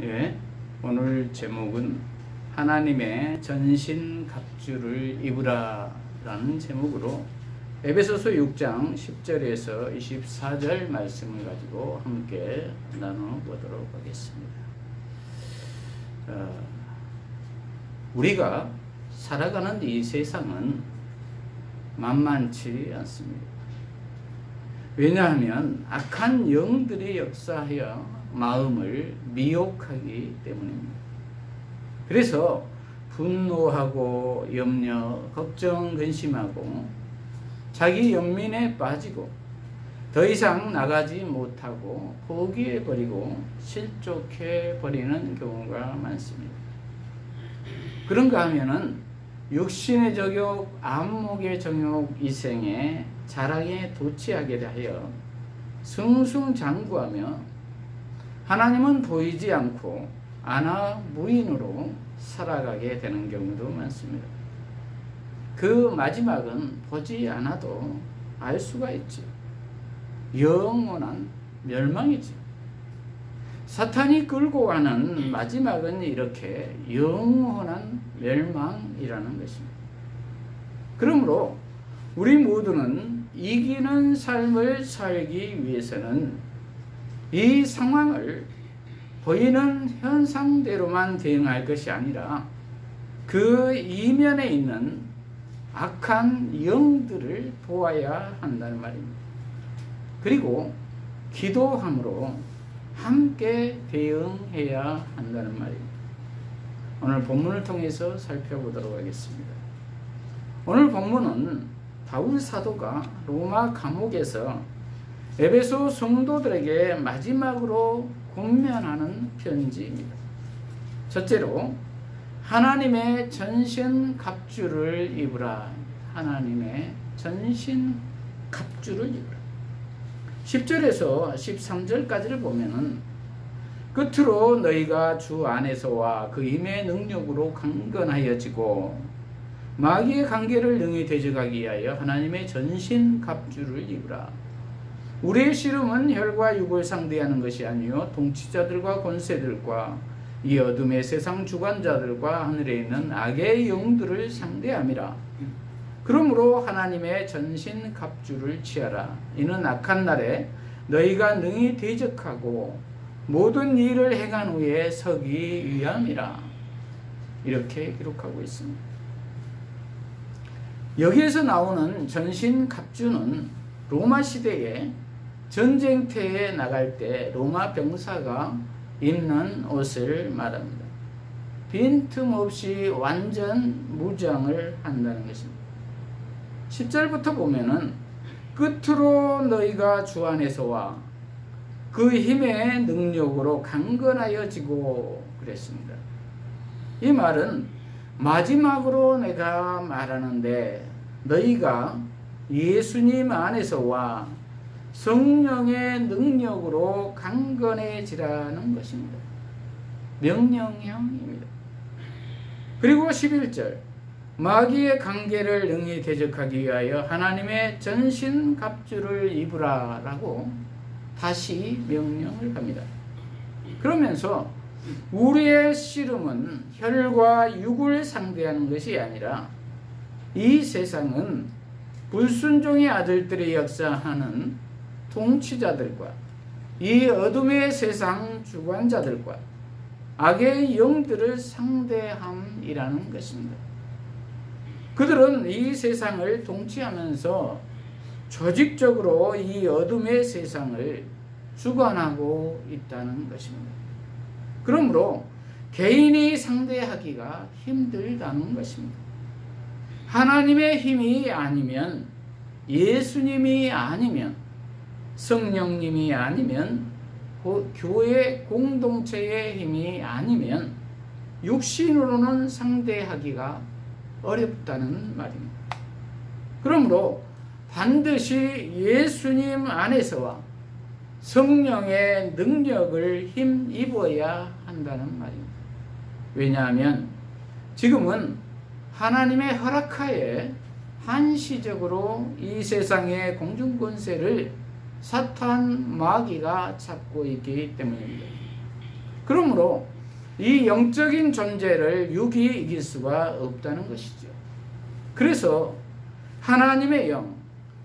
예, 오늘 제목은 하나님의 전신 갑주를 입으라 라는 제목으로 에베소서 6장 10절에서 24절 말씀을 가지고 함께 나눠보도록 하겠습니다. 우리가 살아가는 이 세상은 만만치 않습니다. 왜냐하면 악한 영들이 역사하여 마음을 미혹하기 때문입니다. 그래서 분노하고 염려, 걱정, 근심하고 자기 연민에 빠지고 더 이상 나가지 못하고 포기해버리고 실족해버리는 경우가 많습니다. 그런가 하면은 육신의 정욕, 안목의 정욕, 이생에 자랑에 도취하게 하여 승승장구하며 하나님은 보이지 않고 안하무인으로 살아가게 되는 경우도 많습니다. 그 마지막은 보지 않아도 알 수가 있죠. 영원한 멸망이죠. 사탄이 끌고 가는 마지막은 이렇게 영원한 멸망이라는 것입니다. 그러므로 우리 모두는 이기는 삶을 살기 위해서는 이 상황을 보이는 현상대로만 대응할 것이 아니라 그 이면에 있는 악한 영들을 보아야 한다는 말입니다. 그리고 기도함으로 함께 대응해야 한다는 말입니다. 오늘 본문을 통해서 살펴보도록 하겠습니다. 오늘 본문은 바울 사도가 로마 감옥에서 에베소 성도들에게 마지막으로 권면하는 편지입니다. 첫째로 하나님의 전신 갑주를 입으라. 하나님의 전신 갑주를 입으라. 10절에서 13절까지를 보면은 끝으로 너희가 주 안에서와 그 힘의 능력으로 강건하여지고 마귀의 관계를 능히 대적하기 위하여 하나님의 전신 갑주를 입으라. 우리의 씨름은 혈과 육을 상대하는 것이 아니요 통치자들과 권세들과 이 어둠의 세상 주관자들과 하늘에 있는 악의 영들을 상대함이라. 그러므로 하나님의 전신 갑주를 취하라. 이는 악한 날에 너희가 능히 대적하고 모든 일을 행한 후에 서기 위함이라. 이렇게 기록하고 있습니다. 여기에서 나오는 전신 갑주는 로마 시대에 전쟁터에 나갈 때 로마 병사가 입는 옷을 말합니다. 빈틈없이 완전 무장을 한다는 것입니다. 10절부터 보면은 끝으로 너희가 주 안에서와 그 힘의 능력으로 강건하여지고 그랬습니다. 이 말은 마지막으로 내가 말하는데 너희가 예수님 안에서와 성령의 능력으로 강건해지라는 것입니다. 명령형입니다. 그리고 11절 마귀의 관계를 능히 대적하기 위하여 하나님의 전신 갑주를 입으라 라고 다시 명령을 합니다. 그러면서 우리의 씨름은 혈과 육을 상대하는 것이 아니라 이 세상은 불순종의 아들들이 역사하는 통치자들과 이 어둠의 세상 주관자들과 악의 영들을 상대함이라는 것입니다. 그들은 이 세상을 통치하면서 조직적으로 이 어둠의 세상을 주관하고 있다는 것입니다. 그러므로 개인이 상대하기가 힘들다는 것입니다. 하나님의 힘이 아니면, 예수님이 아니면, 성령님이 아니면, 교회 공동체의 힘이 아니면 육신으로는 상대하기가 어렵다는 말입니다. 그러므로 반드시 예수님 안에서와 성령의 능력을 힘입어야 한다는 말입니다. 왜냐하면 지금은 하나님의 허락하에 한시적으로 이 세상의 공중권세를 사탄 마귀가 잡고 있기 때문입니다. 그러므로 이 영적인 존재를 육이 이길 수가 없다는 것이죠. 그래서 하나님의 영,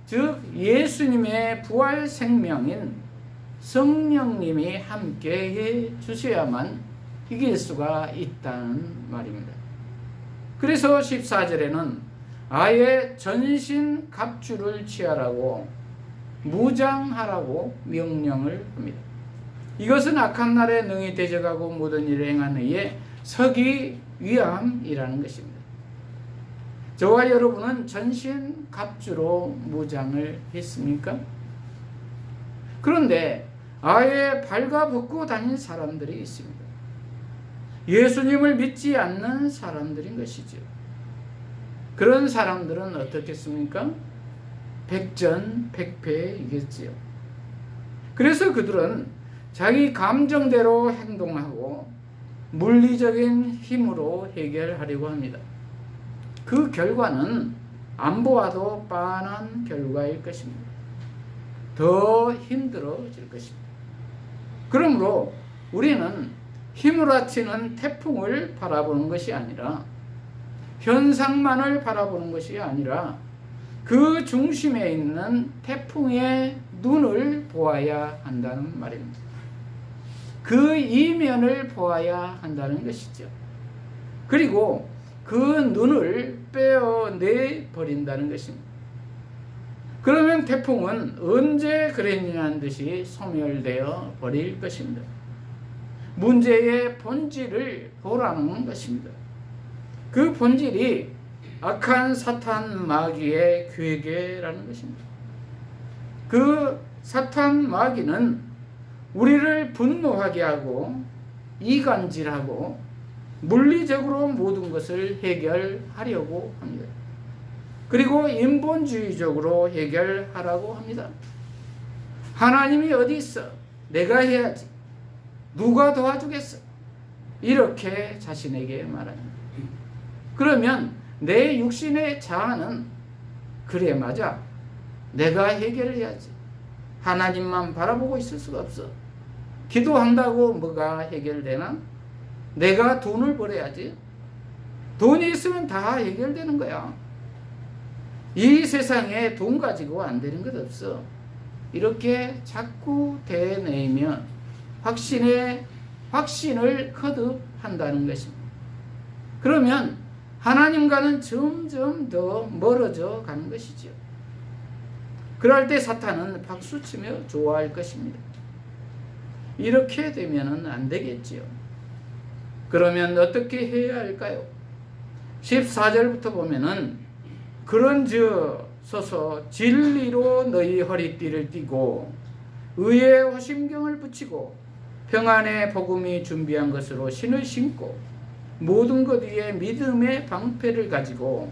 즉 예수님의 부활 생명인 성령님이 함께해 주셔야만 이길 수가 있다는 말입니다. 그래서 14절에는 아예 전신 갑주를 취하라고 무장하라고 명령을 합니다. 이것은 악한 날에 능히 대적하고 모든 일을 행하는 이에 서기 위함이라는 것입니다. 저와 여러분은 전신 갑주로 무장을 했습니까? 그런데 아예 발가벗고 다닌 사람들이 있습니다. 예수님을 믿지 않는 사람들인 것이죠. 그런 사람들은 어떻겠습니까? 백전백패이겠지요. 그래서 그들은 자기 감정대로 행동하고 물리적인 힘으로 해결하려고 합니다. 그 결과는 안 보아도 뻔한 결과일 것입니다. 더 힘들어질 것입니다. 그러므로 우리는 휘몰아치는 태풍을 바라보는 것이 아니라 현상만을 바라보는 것이 아니라 그 중심에 있는 태풍의 눈을 보아야 한다는 말입니다. 그 이면을 보아야 한다는 것이죠. 그리고 그 눈을 빼어내 버린다는 것입니다. 그러면 태풍은 언제 그랬냐는 듯이 소멸되어 버릴 것입니다. 문제의 본질을 보라는 것입니다. 그 본질이 악한 사탄 마귀의 괴계라는 것입니다. 그 사탄 마귀는 우리를 분노하게 하고 이간질하고 물리적으로 모든 것을 해결하려고 합니다. 그리고 인본주의적으로 해결하라고 합니다. 하나님이 어디 있어? 내가 해야지. 누가 도와주겠어? 이렇게 자신에게 말합니다. 그러면 내 육신의 자아는 그래 맞아. 내가 해결해야지. 하나님만 바라보고 있을 수가 없어. 기도한다고 뭐가 해결되나? 내가 돈을 벌어야지. 돈이 있으면 다 해결되는 거야. 이 세상에 돈 가지고 안 되는 것 없어. 이렇게 자꾸 대내면 확신을 거듭한다는 것입니다. 그러면 하나님과는 점점 더 멀어져 가는 것이죠. 그럴 때 사탄은 박수치며 좋아할 것입니다. 이렇게 되면 안 되겠지요. 그러면 어떻게 해야 할까요? 14절부터 보면은 그런즉 서서 진리로 너희 허리띠를 띠고 의의 호심경을 붙이고 평안의 복음이 준비한 것으로 신을 신고 모든 것 위에 믿음의 방패를 가지고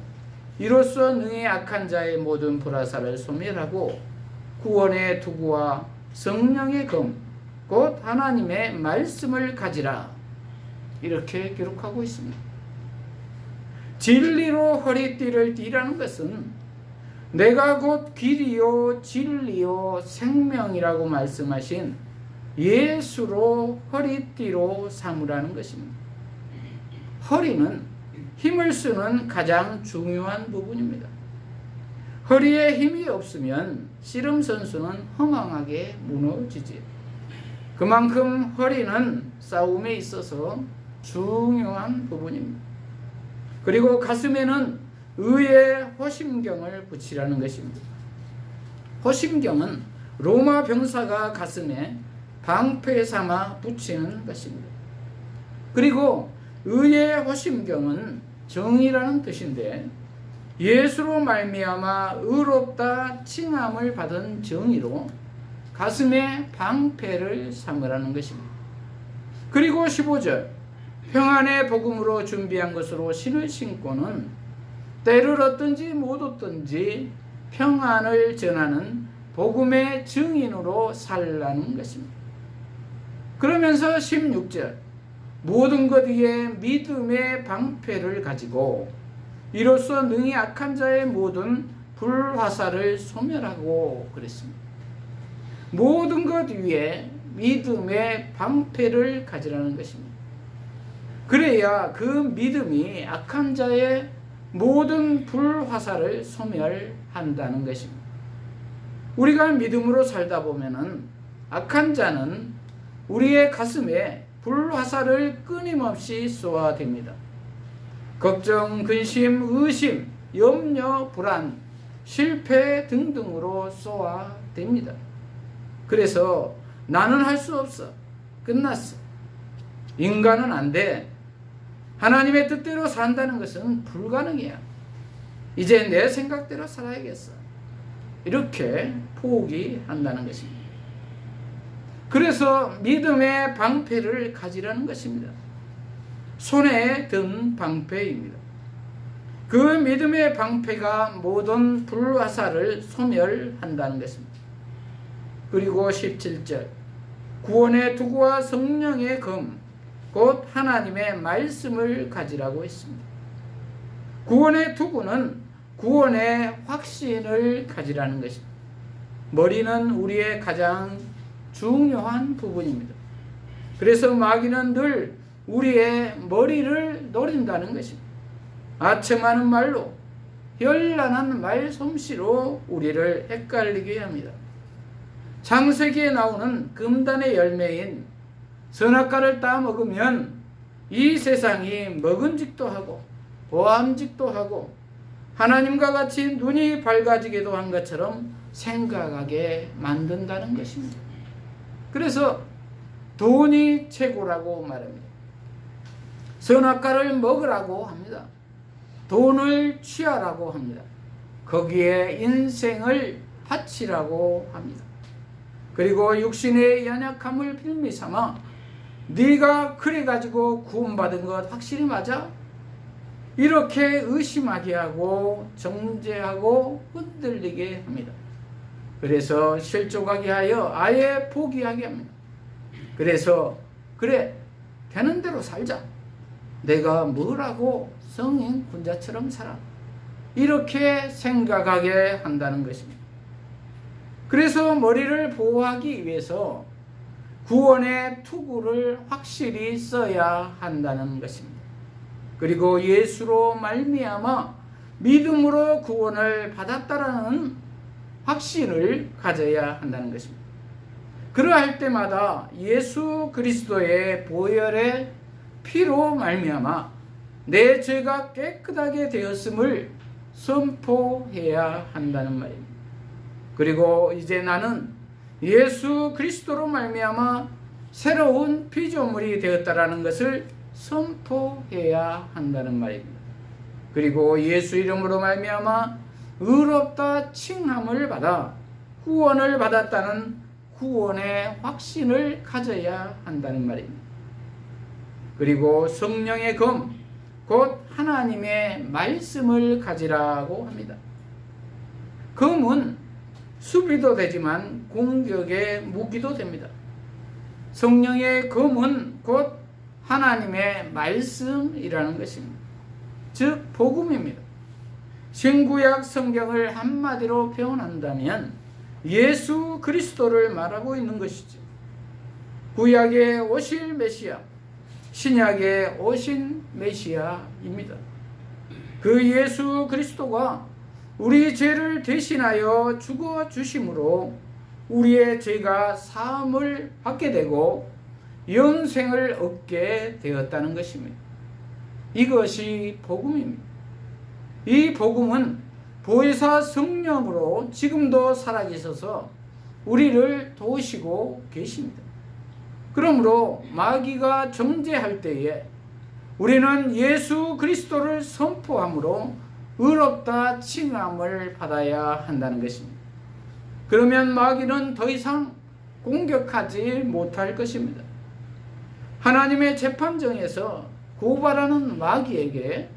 이로써 능히 악한 자의 모든 불화살을 소멸하고 구원의 투구와 성령의 검 곧 하나님의 말씀을 가지라. 이렇게 기록하고 있습니다. 진리로 허리띠를 띠라는 것은 내가 곧 길이요 진리요 생명이라고 말씀하신 예수로 허리띠로 삼으라는 것입니다. 허리는 힘을 쓰는 가장 중요한 부분입니다. 허리에 힘이 없으면 씨름 선수는 허망하게 무너지지. 그만큼 허리는 싸움에 있어서 중요한 부분입니다. 그리고 가슴에는 의의 호심경을 붙이라는 것입니다. 호심경은 로마 병사가 가슴에 방패 삼아 붙이는 것입니다. 그리고 의의 호심경은 정의라는 뜻인데 예수로 말미암아 의롭다 칭함을 받은 정의로 가슴에 방패를 삼으라는 것입니다. 그리고 15절 평안의 복음으로 준비한 것으로 신을 신고는 때를 얻든지 못 얻든지 평안을 전하는 복음의 증인으로 살라는 것입니다. 그러면서 16절 모든 것 위에 믿음의 방패를 가지고 이로써 능히 악한 자의 모든 불화살을 소멸하고 그랬습니다. 모든 것 위에 믿음의 방패를 가지라는 것입니다. 그래야 그 믿음이 악한 자의 모든 불화살을 소멸한다는 것입니다. 우리가 믿음으로 살다 보면은 악한 자는 우리의 가슴에 불화살을 끊임없이 쏘아댑니다. 걱정, 근심, 의심, 염려, 불안, 실패 등등으로 쏘아댑니다. 그래서 나는 할 수 없어. 끝났어. 인간은 안 돼. 하나님의 뜻대로 산다는 것은 불가능이야. 이제 내 생각대로 살아야겠어. 이렇게 포기한다는 것입니다. 그래서 믿음의 방패를 가지라는 것입니다. 손에 든 방패입니다. 그 믿음의 방패가 모든 불화살을 소멸한다는 것입니다. 그리고 17절 구원의 투구와 성령의 검 곧 하나님의 말씀을 가지라고 했습니다. 구원의 투구는 구원의 확신을 가지라는 것입니다. 머리는 우리의 가장 중요한 부분입니다. 그래서 마귀는 늘 우리의 머리를 노린다는 것입니다. 아첨하는 말로, 현란한 말솜씨로 우리를 헷갈리게 합니다. 창세기에 나오는 금단의 열매인 선악과를 따먹으면 이 세상이 먹은직도 하고 보암직도 하고 하나님과 같이 눈이 밝아지기도 한 것처럼 생각하게 만든다는 것입니다. 그래서 돈이 최고라고 말합니다. 선악과를 먹으라고 합니다. 돈을 취하라고 합니다. 거기에 인생을 바치라고 합니다. 그리고 육신의 연약함을 빌미 삼아 네가 그래가지고 구원받은 것 확실히 맞아? 이렇게 의심하게 하고 정죄하고 흔들리게 합니다. 그래서 실족하게 하여 아예 포기하게 합니다. 그래서 그래 되는 대로 살자. 내가 뭐라고 성인 군자처럼 살아. 이렇게 생각하게 한다는 것입니다. 그래서 머리를 보호하기 위해서 구원의 투구를 확실히 써야 한다는 것입니다. 그리고 예수로 말미암아 믿음으로 구원을 받았다라는 확신을 가져야 한다는 것입니다. 그러할 때마다 예수 그리스도의 보혈의 피로 말미암아 내 죄가 깨끗하게 되었음을 선포해야 한다는 말입니다. 그리고 이제 나는 예수 그리스도로 말미암아 새로운 피조물이 되었다라는 것을 선포해야 한다는 말입니다. 그리고 예수 이름으로 말미암아 의롭다 칭함을 받아 구원을 받았다는 구원의 확신을 가져야 한다는 말입니다. 그리고 성령의 검, 곧 하나님의 말씀을 가지라고 합니다. 검은 수비도 되지만 공격의 무기도 됩니다. 성령의 검은 곧 하나님의 말씀이라는 것입니다. 즉 복음입니다. 신구약 성경을 한마디로 표현한다면 예수 그리스도를 말하고 있는 것이죠. 구약에 오실 메시아, 신약에 오신 메시아입니다. 그 예수 그리스도가 우리 죄를 대신하여 죽어 주심으로 우리의 죄가 사함을 받게 되고 영생을 얻게 되었다는 것입니다. 이것이 복음입니다. 이 복음은 보혜사 성령으로 지금도 살아계셔서 우리를 도우시고 계십니다. 그러므로 마귀가 정죄할 때에 우리는 예수 그리스도를 선포함으로 의롭다 칭함을 받아야 한다는 것입니다. 그러면 마귀는 더 이상 공격하지 못할 것입니다. 하나님의 재판정에서 고발하는 마귀에게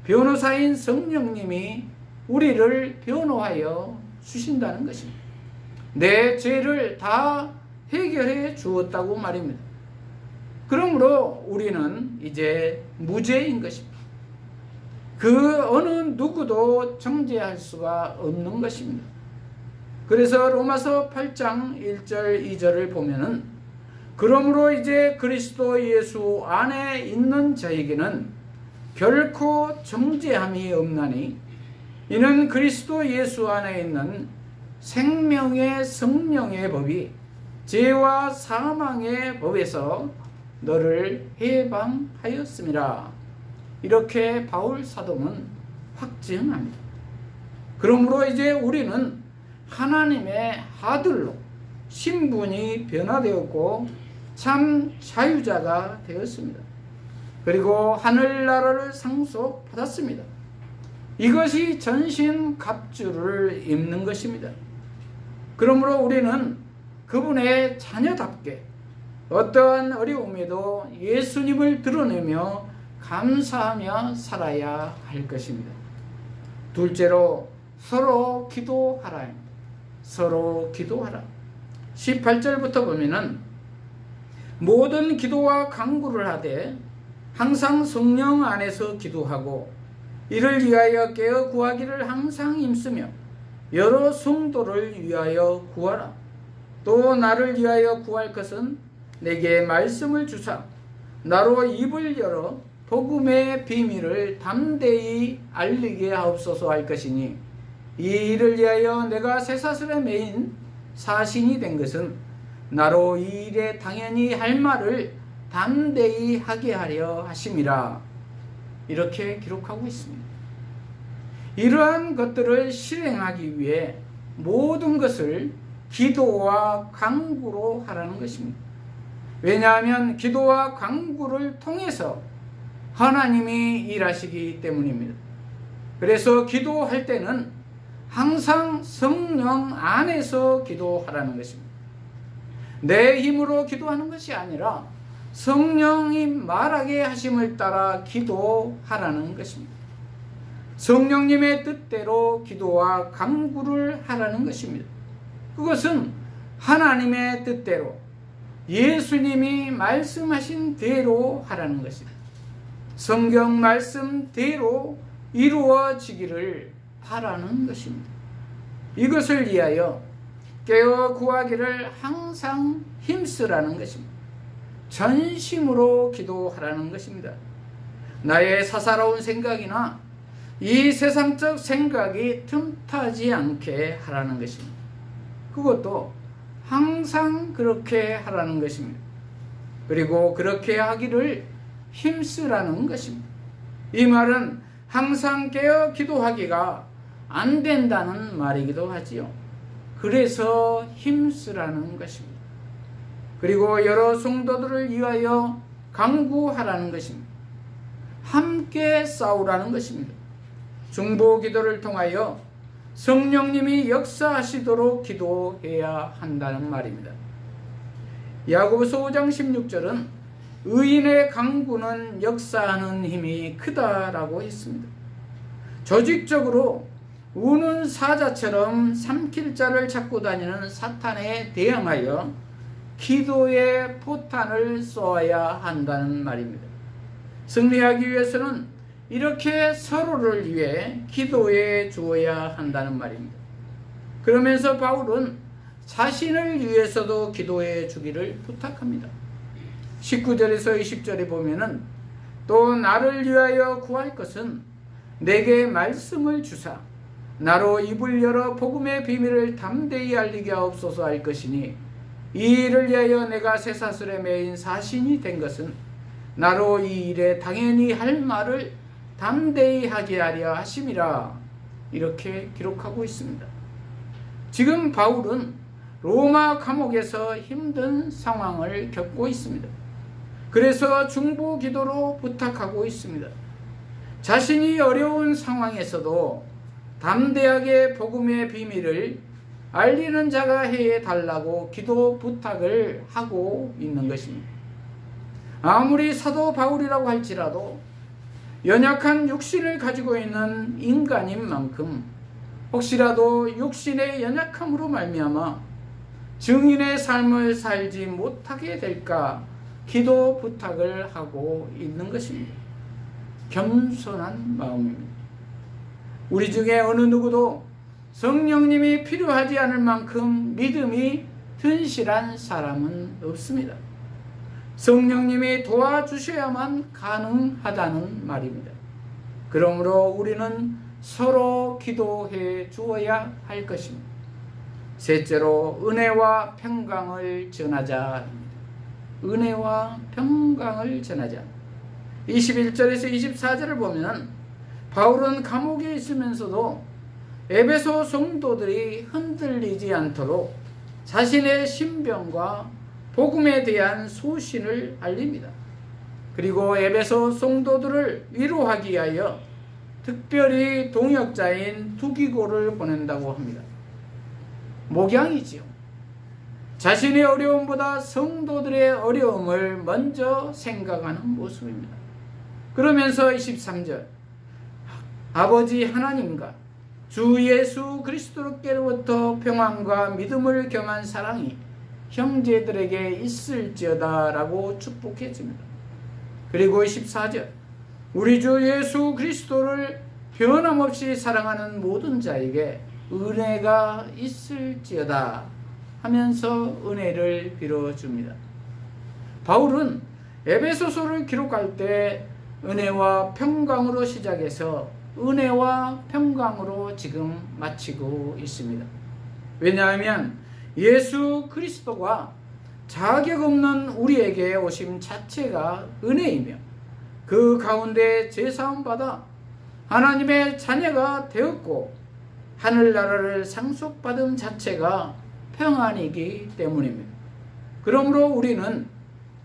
변호사인 성령님이 우리를 변호하여 주신다는 것입니다. 내 죄를 다 해결해 주었다고 말입니다. 그러므로 우리는 이제 무죄인 것입니다. 그 어느 누구도 정죄할 수가 없는 것입니다. 그래서 로마서 8장 1절 2절을 보면은 그러므로 이제 그리스도 예수 안에 있는 저에게는 결코 정죄함이 없나니 이는 그리스도 예수 안에 있는 생명의 성령의 법이 죄와 사망의 법에서 너를 해방하였음이라. 이렇게 바울 사도는 확증합니다. 그러므로 이제 우리는 하나님의 아들로 신분이 변화되었고 참 자유자가 되었습니다. 그리고 하늘나라를 상속받았습니다. 이것이 전신 갑주를 입는 것입니다. 그러므로 우리는 그분의 자녀답게 어떠한 어려움에도 예수님을 드러내며 감사하며 살아야 할 것입니다. 둘째로 서로 기도하라. 서로 기도하라. 18절부터 보면은 모든 기도와 간구를 하되 항상 성령 안에서 기도하고 이를 위하여 깨어 구하기를 항상 힘쓰며 여러 성도를 위하여 구하라. 또 나를 위하여 구할 것은 내게 말씀을 주사 나로 입을 열어 복음의 비밀을 담대히 알리게 하옵소서 할 것이니 이 일을 위하여 내가 쇠사슬에 매인 사신이 된 것은 나로 이 일에 당연히 할 말을 담대히 하게 하려 하심이라. 이렇게 기록하고 있습니다. 이러한 것들을 실행하기 위해 모든 것을 기도와 간구로 하라는 것입니다. 왜냐하면 기도와 간구를 통해서 하나님이 일하시기 때문입니다. 그래서 기도할 때는 항상 성령 안에서 기도하라는 것입니다. 내 힘으로 기도하는 것이 아니라 성령이 말하게 하심을 따라 기도하라는 것입니다. 성령님의 뜻대로 기도와 간구를 하라는 것입니다. 그것은 하나님의 뜻대로 예수님이 말씀하신 대로 하라는 것입니다. 성경 말씀대로 이루어지기를 바라는 것입니다. 이것을 위하여 깨어 구하기를 항상 힘쓰라는 것입니다. 전심으로 기도하라는 것입니다. 나의 사사로운 생각이나 이 세상적 생각이 틈타지 않게 하라는 것입니다. 그것도 항상 그렇게 하라는 것입니다. 그리고 그렇게 하기를 힘쓰라는 것입니다. 이 말은 항상 깨어 기도하기가 안 된다는 말이기도 하지요. 그래서 힘쓰라는 것입니다. 그리고 여러 성도들을 위하여 간구하라는 것입니다. 함께 싸우라는 것입니다. 중보 기도를 통하여 성령님이 역사하시도록 기도해야 한다는 말입니다. 야고보서 5장 16절은 의인의 간구는 역사하는 힘이 크다라고 했습니다. 조직적으로 우는 사자처럼 삼킬 자를 찾고 다니는 사탄에 대항하여 기도의 포탄을 쏘아야 한다는 말입니다. 승리하기 위해서는 이렇게 서로를 위해 기도해 주어야 한다는 말입니다. 그러면서 바울은 자신을 위해서도 기도해 주기를 부탁합니다. 19절에서 20절에 보면은 또 나를 위하여 구할 것은 내게 말씀을 주사 나로 입을 열어 복음의 비밀을 담대히 알리게 하옵소서 할 것이니 이 일을 위하여 내가 쇠사슬에 매인 사신이 된 것은 나로 이 일에 당연히 할 말을 담대히 하게 하려 하심이라. 이렇게 기록하고 있습니다. 지금 바울은 로마 감옥에서 힘든 상황을 겪고 있습니다. 그래서 중보 기도로 부탁하고 있습니다. 자신이 어려운 상황에서도 담대하게 복음의 비밀을 알리는 자가 해달라고 기도 부탁을 하고 있는 것입니다. 아무리 사도 바울이라고 할지라도 연약한 육신을 가지고 있는 인간인 만큼 혹시라도 육신의 연약함으로 말미암아 증인의 삶을 살지 못하게 될까 기도 부탁을 하고 있는 것입니다. 겸손한 마음입니다. 우리 중에 어느 누구도 성령님이 필요하지 않을 만큼 믿음이 튼실한 사람은 없습니다. 성령님이 도와주셔야만 가능하다는 말입니다. 그러므로 우리는 서로 기도해 주어야 할 것입니다. 셋째로 은혜와 평강을 전하자. 은혜와 평강을 전하자. 21절에서 24절을 보면 바울은 감옥에 있으면서도 에베소 성도들이 흔들리지 않도록 자신의 신병과 복음에 대한 소신을 알립니다. 그리고 에베소 성도들을 위로하기 위하여 특별히 동역자인 두기고를 보낸다고 합니다. 목양이지요. 자신의 어려움보다 성도들의 어려움을 먼저 생각하는 모습입니다. 그러면서 23절 아버지 하나님과 주 예수 그리스도께로부터 평안과 믿음을 겸한 사랑이 형제들에게 있을지어다 라고 축복해 줍니다. 그리고 24절 우리 주 예수 그리스도를 변함없이 사랑하는 모든 자에게 은혜가 있을지어다 하면서 은혜를 빌어줍니다. 바울은 에베소서를 기록할 때 은혜와 평강으로 시작해서 은혜와 평강으로 지금 마치고 있습니다. 왜냐하면 예수 그리스도가 자격 없는 우리에게 오심 자체가 은혜이며 그 가운데 제사함 받아 하나님의 자녀가 되었고 하늘나라를 상속받은 자체가 평안이기 때문입니다. 그러므로 우리는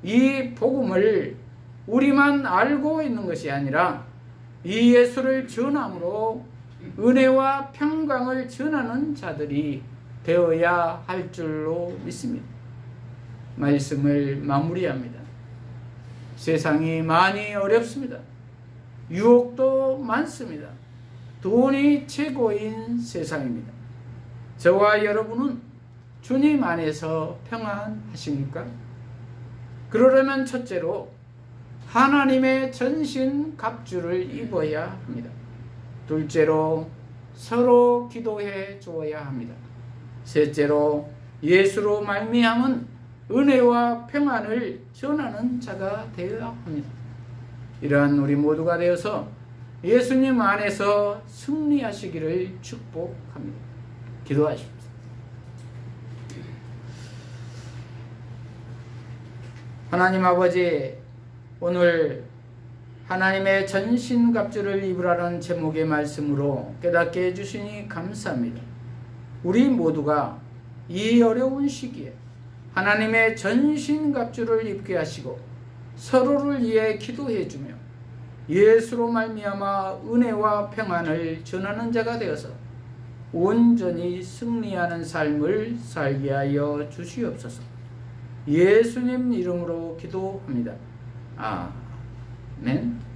이 복음을 우리만 알고 있는 것이 아니라 이 예수를 전함으로 은혜와 평강을 전하는 자들이 되어야 할 줄로 믿습니다. 말씀을 마무리합니다. 세상이 많이 어렵습니다. 유혹도 많습니다. 돈이 최고인 세상입니다. 저와 여러분은 주님 안에서 평안하십니까? 그러려면 첫째로 하나님의 전신 갑주를 입어야 합니다. 둘째로 서로 기도해 주어야 합니다. 셋째로 예수로 말미암은 은혜와 평안을 전하는 자가 되어야 합니다. 이러한 우리 모두가 되어서 예수님 안에서 승리하시기를 축복합니다. 기도하십시오. 하나님 아버지, 오늘 하나님의 전신갑주를 입으라는 제목의 말씀으로 깨닫게 해주시니 감사합니다. 우리 모두가 이 어려운 시기에 하나님의 전신갑주를 입게 하시고 서로를 위해 기도해주며 예수로 말미암아 은혜와 평안을 전하는 자가 되어서 온전히 승리하는 삶을 살게 하여 주시옵소서. 예수님 이름으로 기도합니다. 아멘.